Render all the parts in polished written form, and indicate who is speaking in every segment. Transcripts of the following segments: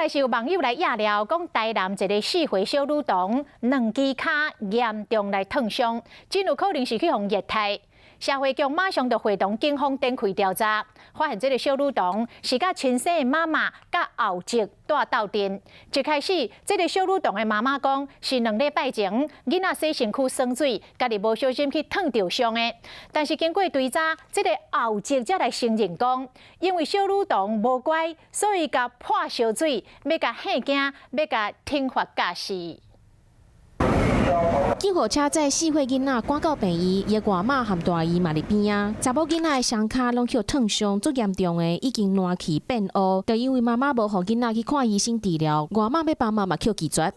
Speaker 1: 来是有网友来压料，讲台南一个4岁小女童2只脚严重来烫伤，真有可能是去用液态。社会局马上就会同警方展开调查，发现这个小女童是甲亲生的妈妈甲后籍住斗阵。一开始，这个小女童的妈妈讲是2礼拜前囡仔洗身躯酸水，家己无小心去烫着伤的。但是经过追查，这个后籍才来承认讲，因为小女童无乖，所以甲泼烧水，要甲吓惊，要甲停罚驾驶。
Speaker 2: 救护车载4岁囡仔赶到病院，伊外妈和大姨嘛伫边啊。查某囡仔的双脚拢去烫伤，足严重的，已经烂去变乌。就因为妈妈无互囡仔去看医生治疗，外妈要帮妈妈去拒绝。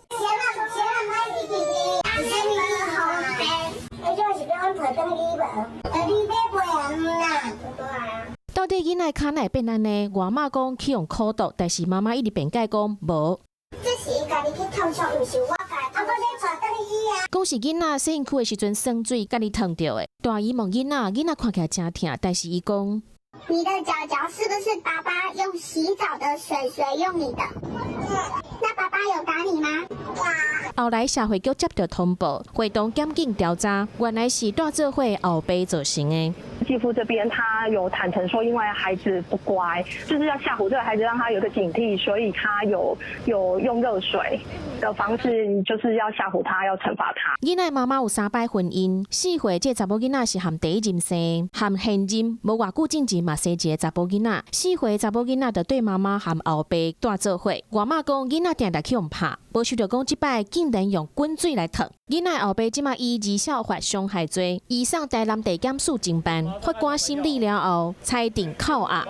Speaker 2: 到底囡仔脚哪会变安尼？外妈讲去用苦毒，但是妈妈一直辩解讲无。
Speaker 3: 这是伊家己去烫伤，毋是我家，我要带倒去医啊。
Speaker 2: 讲是囡仔洗身躯的时阵酸水，家己烫到的。大姨问囡仔，囡仔看起来真疼，但是伊讲，
Speaker 3: 你的脚脚是不是爸爸用洗澡的水用你的？那爸爸有打你吗？
Speaker 2: 后来社会局接到通报，会同检警调查，原来是大做伙后辈造成的。
Speaker 4: 继父这边他有坦诚说，因为孩子不乖，就是要吓唬这个孩子，让他有个警惕，所以他有用热水的方式，就是要吓唬他，要惩罚他。
Speaker 2: 囡仔妈妈有3摆婚姻，4岁这查某囡仔是和第一任生，和现任无偌久之前嘛生一个查某囡仔。4岁查某囡仔就对妈妈和后辈大做伙。外妈讲囡仔定定去用拍，无想到讲这摆竟然用滚水来烫。囡仔后辈即马以2小法伤害罪，移送台南地检署侦办。法官审理了后，裁定扣押。